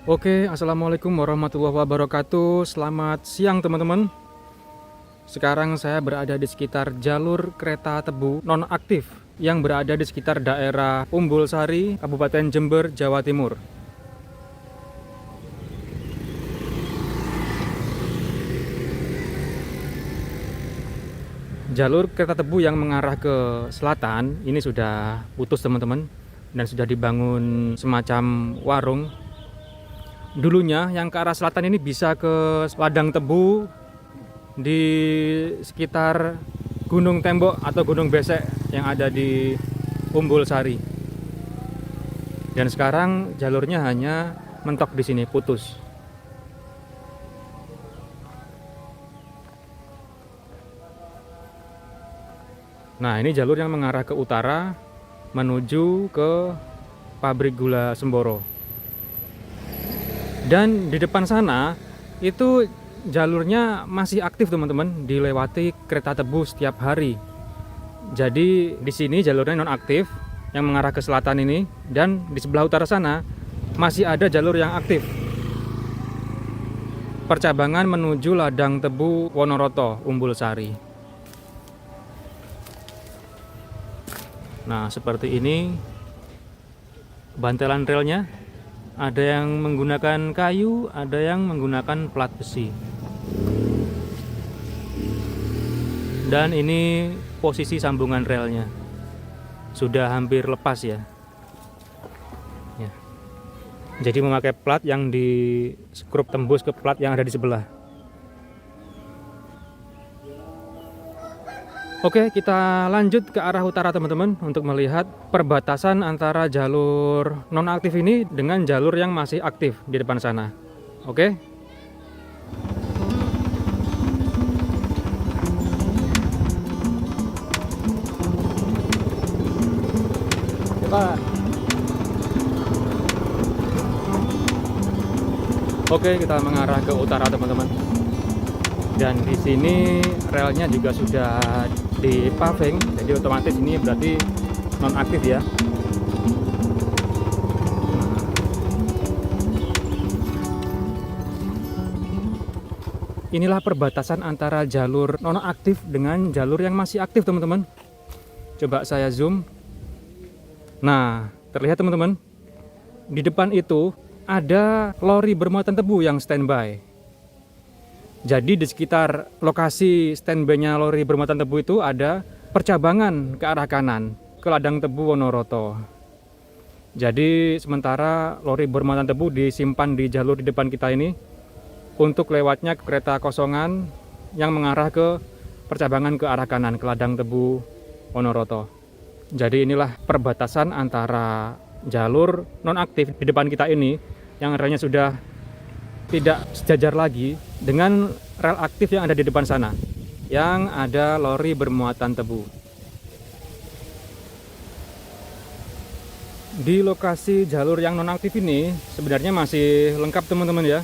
Oke, assalamualaikum warahmatullahi wabarakatuh. Selamat siang teman-teman. Sekarang saya berada di sekitar jalur kereta tebu nonaktif yang berada di sekitar daerah Umbulsari, Kabupaten Jember, Jawa Timur. Jalur kereta tebu yang mengarah ke selatan ini sudah putus teman-teman, dan sudah dibangun semacam warung. Dulunya yang ke arah selatan ini bisa ke ladang tebu di sekitar Gunung Tembok atau Gunung Besek yang ada di Umbulsari. Dan sekarang jalurnya hanya mentok di sini, putus. Nah, ini jalur yang mengarah ke utara menuju ke pabrik gula Semboro. Dan di depan sana itu jalurnya masih aktif teman-teman, dilewati kereta tebu setiap hari. Jadi di sini jalurnya non aktif yang mengarah ke selatan ini, dan di sebelah utara sana masih ada jalur yang aktif. Percabangan menuju ladang tebu Wonoroto, Umbulsari. Nah, seperti ini bantalan relnya. Ada yang menggunakan kayu, ada yang menggunakan plat besi. Dan ini posisi sambungan relnya sudah hampir lepas ya. Jadi memakai plat yang di skrup tembus ke plat yang ada di sebelah. Oke, kita lanjut ke arah utara teman-teman untuk melihat perbatasan antara jalur nonaktif ini dengan jalur yang masih aktif di depan sana. Oke. Coba. Oke, kita mengarah ke utara teman-teman. Dan di sini relnya juga sudah di paving, jadi otomatis ini berarti nonaktif ya. Inilah perbatasan antara jalur nonaktif dengan jalur yang masih aktif teman-teman. Coba saya zoom. Nah, terlihat teman-teman, di depan itu ada lori bermuatan tebu yang standby. Jadi di sekitar lokasi standby-nya lori bermuatan tebu itu ada percabangan ke arah kanan ke ladang tebu Wonoroto. Jadi sementara lori bermuatan tebu disimpan di jalur di depan kita ini untuk lewatnya kereta kosongan yang mengarah ke percabangan ke arah kanan ke ladang tebu Wonoroto. Jadi inilah perbatasan antara jalur nonaktif di depan kita ini yang relnya sudah tidak sejajar lagi dengan rel aktif yang ada di depan sana, yang ada lori bermuatan tebu. Di lokasi jalur yang nonaktif ini sebenarnya masih lengkap teman-teman ya.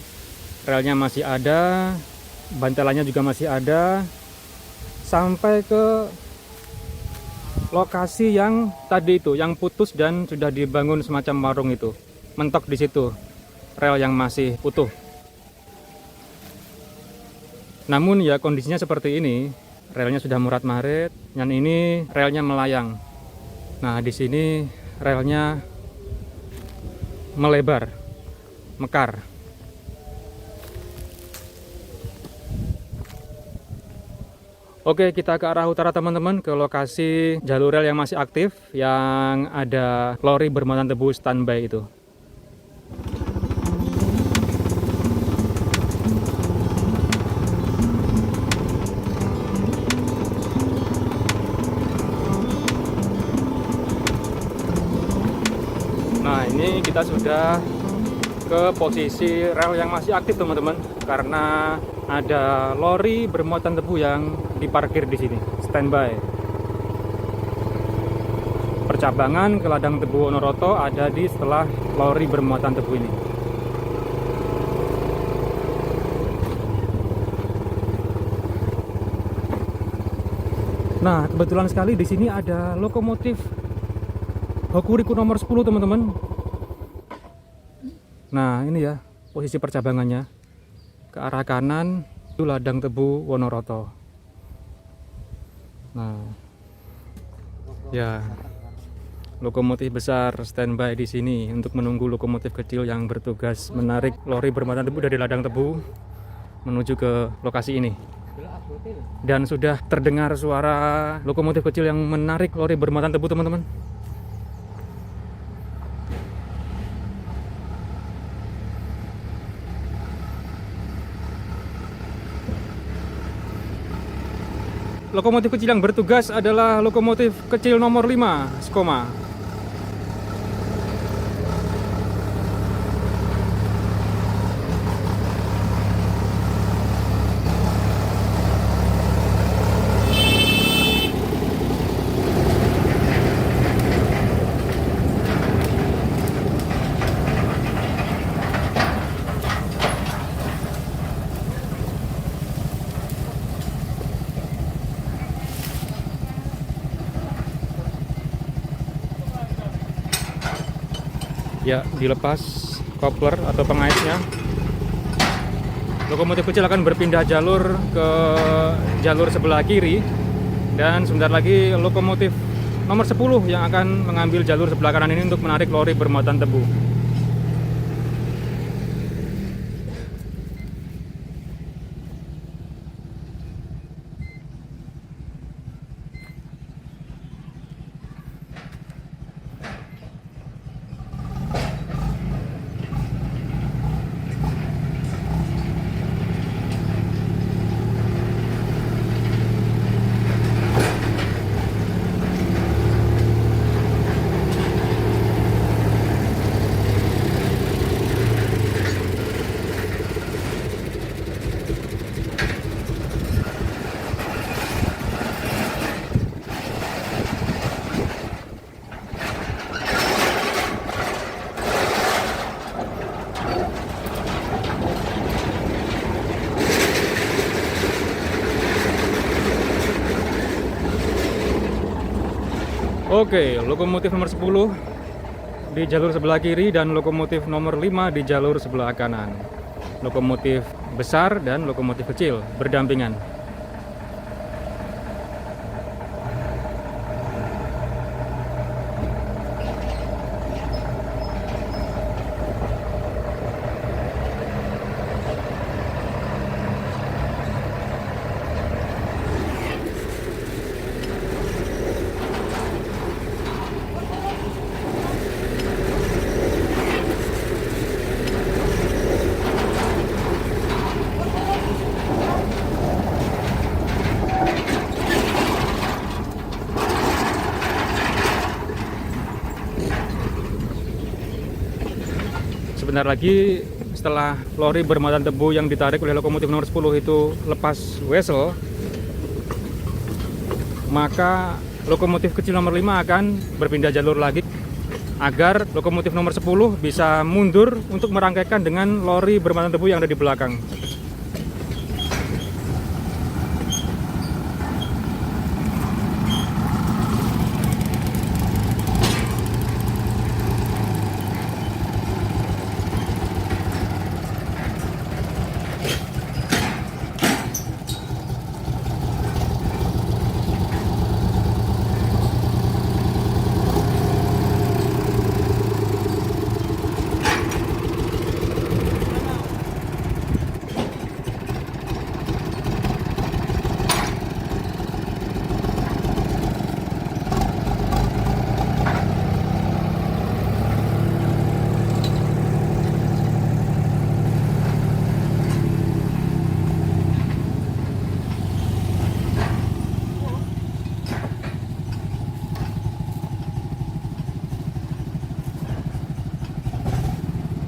Relnya masih ada, bantalannya juga masih ada, sampai ke lokasi yang tadi itu, yang putus dan sudah dibangun semacam warung itu. Mentok di situ rel yang masih utuh. Namun ya kondisinya seperti ini, relnya sudah murat-marit, dan ini relnya melayang. Nah, di sini relnya melebar, mekar. Oke, kita ke arah utara teman-teman, ke lokasi jalur rel yang masih aktif, yang ada lori bermuatan tebu standby itu. Nah, ini kita sudah ke posisi rel yang masih aktif teman-teman, karena ada lori bermuatan tebu yang diparkir di sini, standby. Percabangan ke ladang tebu Wonoroto ada di setelah lori bermuatan tebu ini. Nah, kebetulan sekali di sini ada lokomotif Hokuriku nomor 10 teman-teman. Nah, ini ya, posisi percabangannya. Ke arah kanan itu ladang tebu Wonoroto. Nah, ya, lokomotif besar standby di sini untuk menunggu lokomotif kecil yang bertugas menarik lori bermuatan tebu dari ladang tebu menuju ke lokasi ini. Dan sudah terdengar suara lokomotif kecil yang menarik lori bermuatan tebu, teman-teman. Lokomotif kecil yang bertugas adalah lokomotif kecil nomor 5, Skoma. Ya, dilepas kopler atau pengaitnya. Lokomotif kecil akan berpindah jalur ke jalur sebelah kiri, dan sebentar lagi lokomotif nomor 10 yang akan mengambil jalur sebelah kanan ini untuk menarik lori bermuatan tebu. Oke, lokomotif nomor 10 di jalur sebelah kiri dan lokomotif nomor 5 di jalur sebelah kanan. Lokomotif besar dan lokomotif kecil berdampingan. Sebentar lagi setelah lori bermuatan tebu yang ditarik oleh lokomotif nomor 10 itu lepas wesel, maka lokomotif kecil nomor 5 akan berpindah jalur lagi agar lokomotif nomor 10 bisa mundur untuk merangkaikan dengan lori bermuatan tebu yang ada di belakang.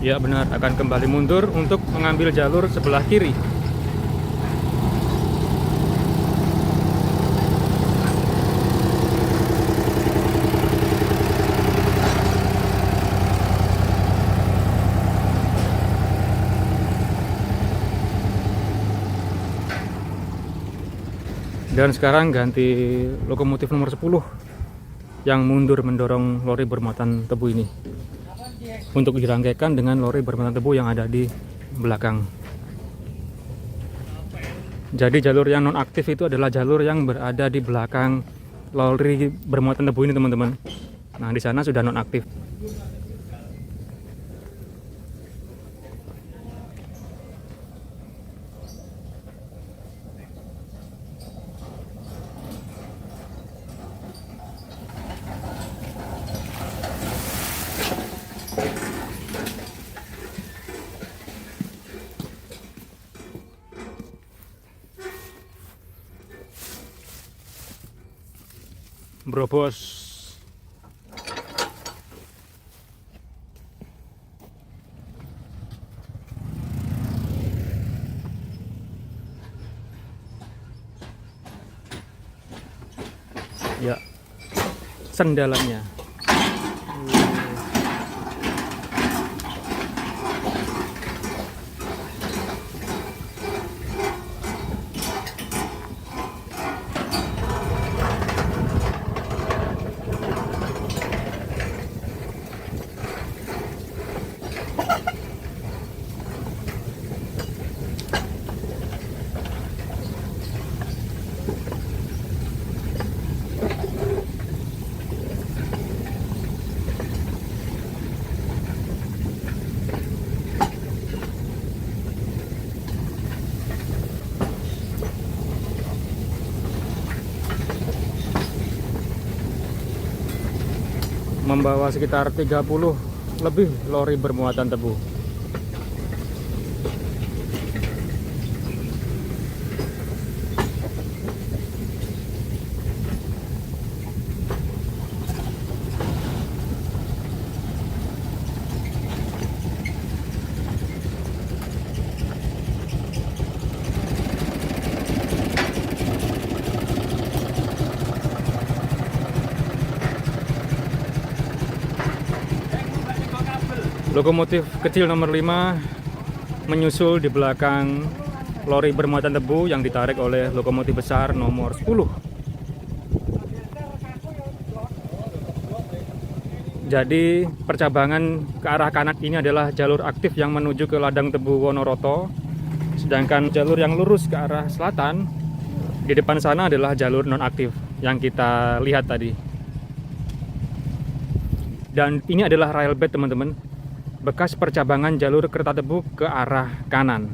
Ya benar, akan kembali mundur untuk mengambil jalur sebelah kiri. Dan sekarang ganti lokomotif nomor 10 yang mundur mendorong lori bermuatan tebu ini untuk dirangkaikan dengan lori bermuatan tebu yang ada di belakang. Jadi jalur yang non aktif itu adalah jalur yang berada di belakang lori bermuatan tebu ini teman-teman. Nah di sana sudah non aktif. Bro bos. Ya, sendalannya. Membawa sekitar 30 lebih lori bermuatan tebu. Lokomotif kecil nomor 5 menyusul di belakang lori bermuatan tebu yang ditarik oleh lokomotif besar nomor 10. Jadi percabangan ke arah kanan ini adalah jalur aktif yang menuju ke ladang tebu Wonoroto. Sedangkan jalur yang lurus ke arah selatan di depan sana adalah jalur non aktif yang kita lihat tadi. Dan ini adalah rail bed teman-teman, bekas percabangan jalur kereta tebu ke arah kanan.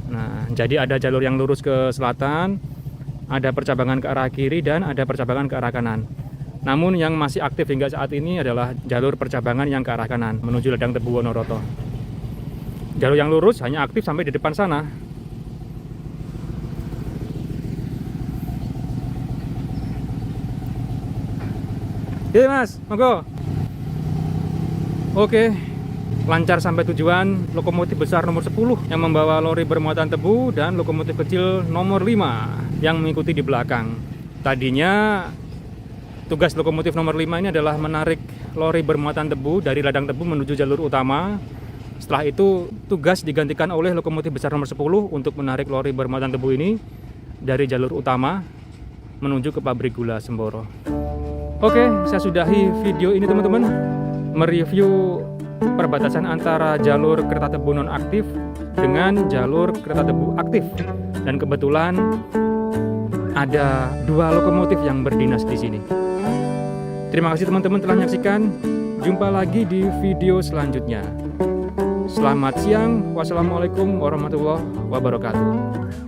Nah, jadi ada jalur yang lurus ke selatan, ada percabangan ke arah kiri, dan ada percabangan ke arah kanan. Namun yang masih aktif hingga saat ini adalah jalur percabangan yang ke arah kanan menuju ladang tebu Wonoroto. Jalur yang lurus hanya aktif sampai di depan sana. Oke mas, monggo. Oke, lancar sampai tujuan. Lokomotif besar nomor 10 yang membawa lori bermuatan tebu dan lokomotif kecil nomor 5 yang mengikuti di belakang. Tadinya tugas lokomotif nomor 5 ini adalah menarik lori bermuatan tebu dari ladang tebu menuju jalur utama. Setelah itu tugas digantikan oleh lokomotif besar nomor 10 untuk menarik lori bermuatan tebu ini dari jalur utama menuju ke pabrik gula Semboro. Oke, saya sudahi video ini teman-teman, mereview perbatasan antara jalur kereta tebu non aktif dengan jalur kereta tebu aktif. Dan kebetulan ada 2 lokomotif yang berdinas di sini. Terima kasih teman-teman telah menyaksikan. Jumpa lagi di video selanjutnya. Selamat siang. Wassalamualaikum warahmatullahi wabarakatuh.